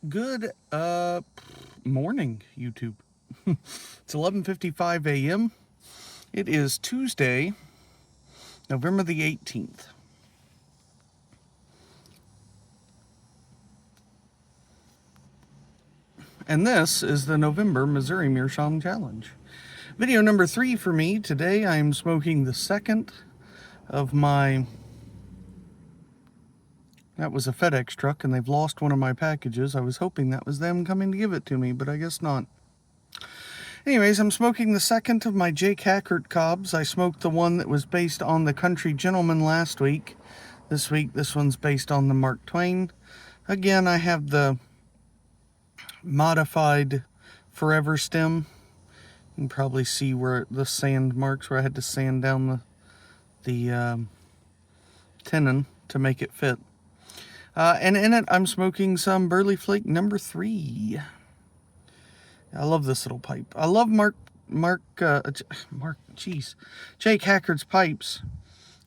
Good morning, YouTube. It's 11:55 a.m. It is Tuesday, November the 18th. And this is the November Missouri Meerschaum Challenge. Video number 3 for me. Today I am smoking the second of my... That was a FedEx truck and they've lost one of my packages. I was hoping that was them coming to give it to me, but I guess not. Anyways, I'm smoking the second of my Jake Hackert cobs. I smoked the one that was based on the Country Gentleman last week. This week, this one's based on the Mark Twain. Again, I have the modified Forever stem. You can probably see where the sand marks, where I had to sand down the tenon to make it fit. And in it, I'm smoking some Burley Flake number 3. I love this little pipe. I love Jake Hackert's pipes.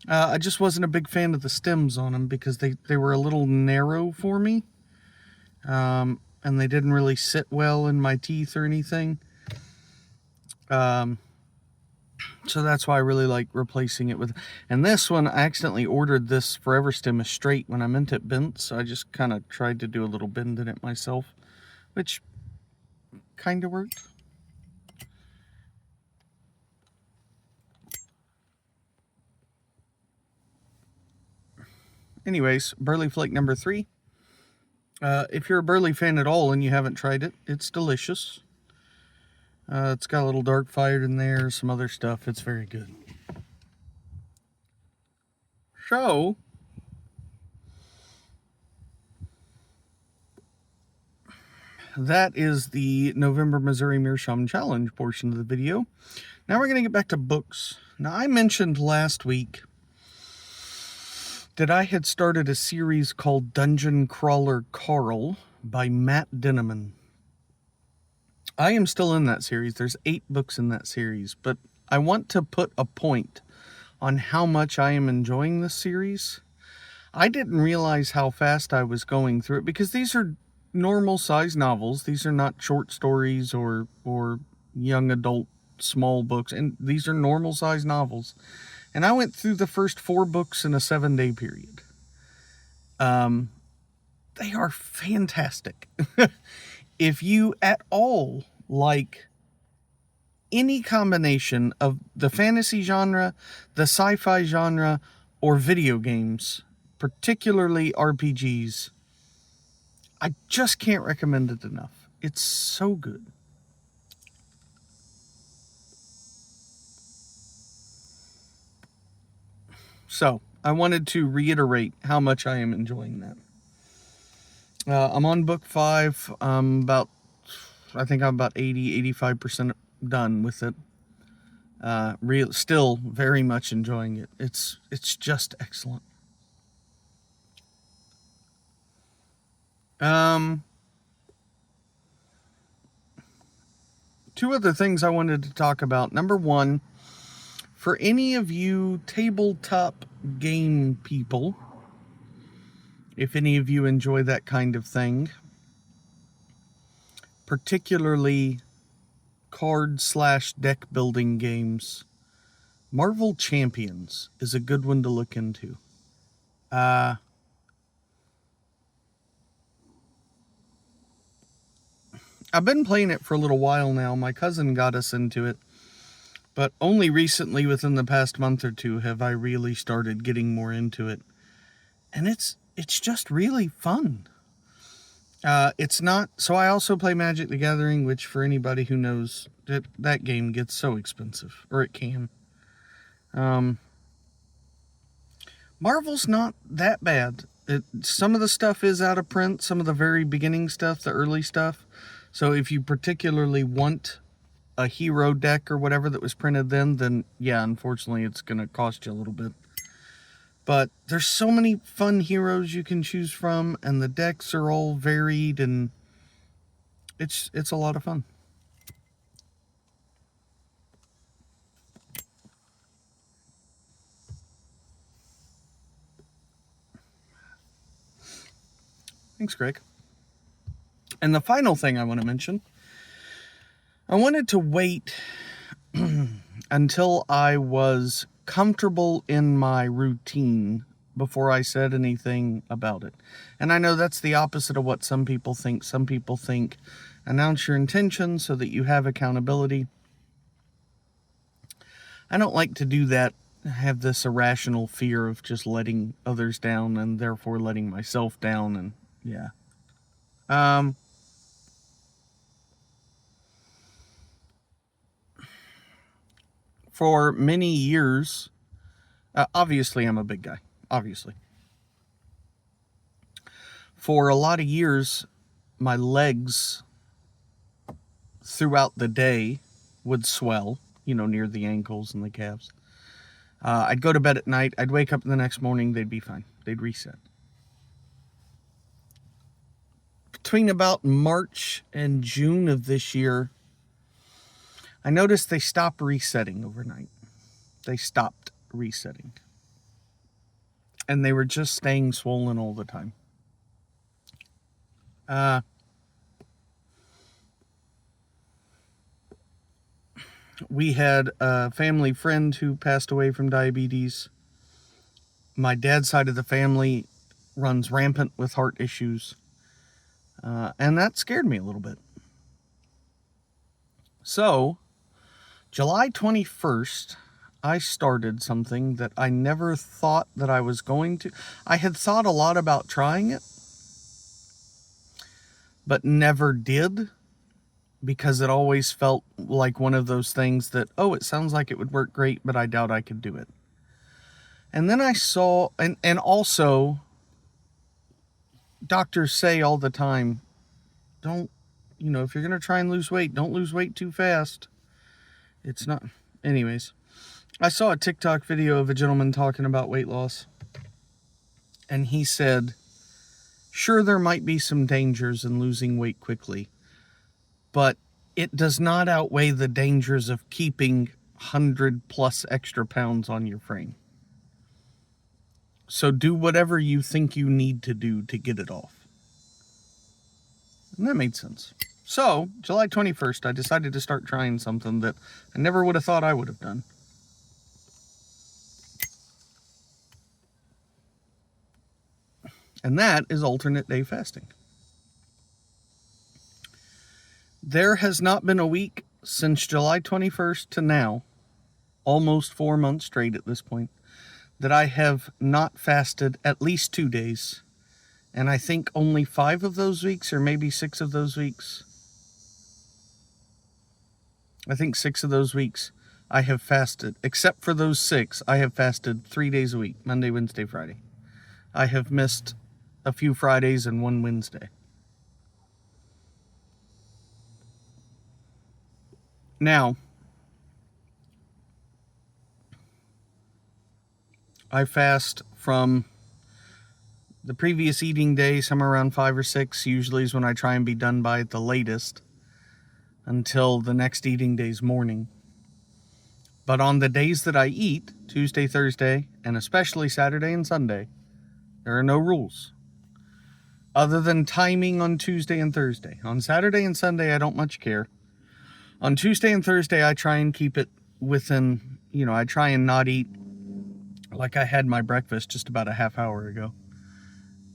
I just wasn't a big fan of the stems on them because they were a little narrow for me. And they didn't really sit well in my teeth or anything. So that's why I really like replacing it with... And this one, I accidentally ordered this Forever stem as straight when I meant it bent. So I just kind of tried to do a little bend in it myself, which kind of worked. Anyways, Burley Flake number 3. If you're a Burley fan at all and you haven't tried it, it's delicious. It's got a little dark fired in there, some other stuff. It's very good. So, that is the November Missouri Meerschaum Challenge portion of the video. Now we're going to get back to books. Now, I mentioned last week that I had started a series called Dungeon Crawler Carl by Matt Dinneman. I am still in that series. There's 8 books in that series, but I want to put a point on how much I am enjoying this series. I didn't realize how fast I was going through it because these are normal size novels. These are not short stories or young adult small books, and these are normal size novels. And I went through the first 4 books in a 7-day period. They are fantastic. If you at all like any combination of the fantasy genre, the sci-fi genre, or video games, particularly RPGs, I just can't recommend it enough. It's so good. So, I wanted to reiterate how much I am enjoying that. I'm on book 5. I think I'm about 85% done with it. Still very much enjoying it. It's just excellent. Two other things I wanted to talk about. Number one, for any of you tabletop game people, if any of you enjoy that kind of thing, particularly card/deck building games, Marvel Champions is a good one to look into. I've been playing it for a little while now. My cousin got us into it, but only recently, within the past month or two, have I really started getting more into it. And it's just really fun. It's not... So I also play Magic the Gathering, which for anybody who knows, that game gets so expensive, or it can. Marvel's not that bad. Some of the stuff is out of print, some of the very beginning stuff, the early stuff. So if you particularly want a hero deck or whatever that was printed then yeah, unfortunately it's going to cost you a little bit. But there's so many fun heroes you can choose from, and the decks are all varied, and it's a lot of fun. Thanks, Greg. And the final thing I want to mention, I wanted to wait until I was comfortable in my routine before I said anything about it. And I know that's the opposite of what some people think. Some people think announce your intention so that you have accountability. I don't like to do that. I have this irrational fear of just letting others down and therefore letting myself down, and yeah. For many years, obviously I'm a big guy, obviously. For a lot of years, my legs throughout the day would swell, near the ankles and the calves. I'd go to bed at night. I'd wake up the next morning. They'd be fine. They'd reset. Between about March and June of this year, I noticed they stopped resetting overnight. They stopped resetting. And they were just staying swollen all the time. We had a family friend who passed away from diabetes. My dad's side of the family runs rampant with heart issues. And that scared me a little bit. So, July 21st, I started something that I never thought that I was going to. I had thought a lot about trying it, but never did, because it always felt like one of those things that, it sounds like it would work great, but I doubt I could do it. And then I saw, and also, doctors say all the time, don't, if you're going to try and lose weight, don't lose weight too fast. It's not, anyways. I saw a TikTok video of a gentleman talking about weight loss, and he said, sure, there might be some dangers in losing weight quickly, but it does not outweigh the dangers of keeping 100 plus extra pounds on your frame. So do whatever you think you need to do to get it off. And that made sense. So, July 21st, I decided to start trying something that I never would have thought I would have done. And that is alternate day fasting. There has not been a week since July 21st to now, almost 4 months straight at this point, that I have not fasted at least 2 days. And I think only 5 of those weeks, or maybe 6 of those weeks, I think 6 of those weeks I have fasted. Except for those 6, I have fasted 3 days a week, Monday, Wednesday, Friday. I have missed a few Fridays and 1 Wednesday. Now, I fast from the previous eating day, somewhere around 5 or 6, usually is when I try and be done by at the latest, until the next eating day's morning. But on the days that I eat, Tuesday, Thursday, and especially Saturday and Sunday, there are no rules. Other than timing on Tuesday and Thursday. On Saturday and Sunday, I don't much care. On Tuesday and Thursday, I try and keep it within, I try and not eat like I had my breakfast just about a half hour ago.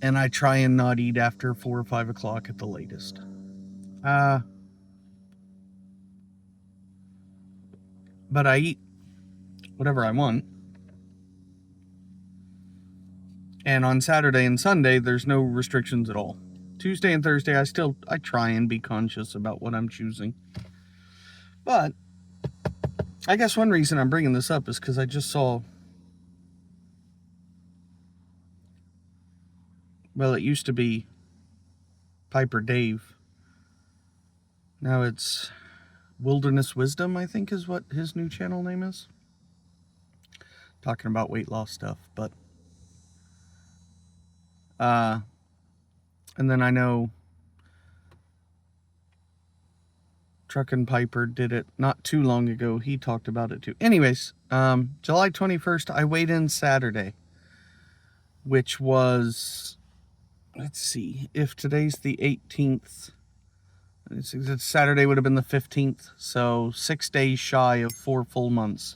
And I try and not eat after 4 or 5 o'clock at the latest. But I eat whatever I want. And on Saturday and Sunday, there's no restrictions at all. Tuesday and Thursday, I try and be conscious about what I'm choosing. But I guess one reason I'm bringing this up is because I just saw, well, it used to be Piper Dave. Now it's Wilderness Wisdom, I think is what his new channel name is. Talking about weight loss stuff, but and then I know Truckin' Piper did it not too long ago. He talked about it too. Anyways, July 21st, I weighed in Saturday, which was, let's see, if today's the 18th, Saturday would have been the 15th, so 6 days shy of 4 full months.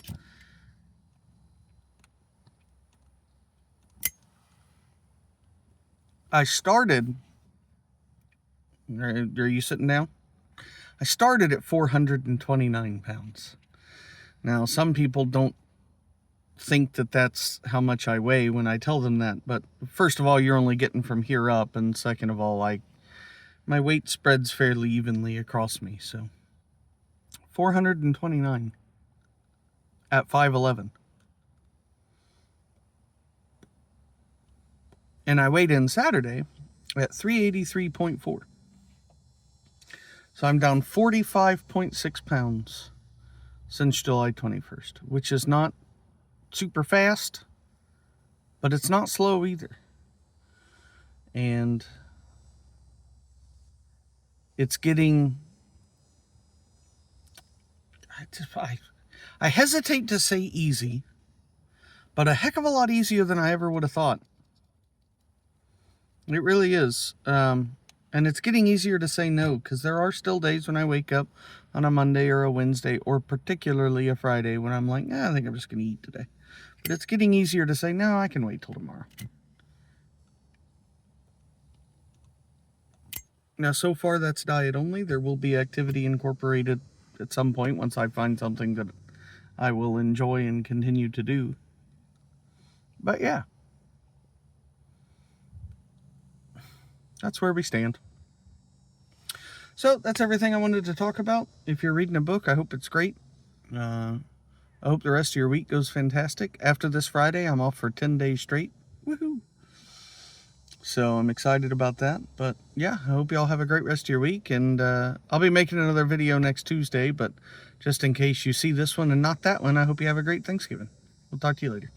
I started... Are you sitting down? I started at 429 pounds. Now, some people don't think that that's how much I weigh when I tell them that, but first of all, you're only getting from here up, and second of all, my weight spreads fairly evenly across me, so 429 at 5'11". And I weighed in Saturday at 383.4. So I'm down 45.6 pounds since July 21st, which is not super fast, but it's not slow either. And it's getting... I hesitate to say easy, but a heck of a lot easier than I ever would have thought. It really is. And it's getting easier to say no, because there are still days when I wake up on a Monday or a Wednesday, or particularly a Friday, when I'm like, I think I'm just going to eat today. But it's getting easier to say, no, I can wait till tomorrow. Now, so far, that's diet only. There will be activity incorporated at some point once I find something that I will enjoy and continue to do. But yeah, that's where we stand. So that's everything I wanted to talk about. If you're reading a book, I hope it's great. I hope the rest of your week goes fantastic. After this Friday, I'm off for 10 days straight. Woohoo! So I'm excited about that. But yeah, I hope y'all have a great rest of your week. And I'll be making another video next Tuesday. But just in case you see this one and not that one, I hope you have a great Thanksgiving. We'll talk to you later.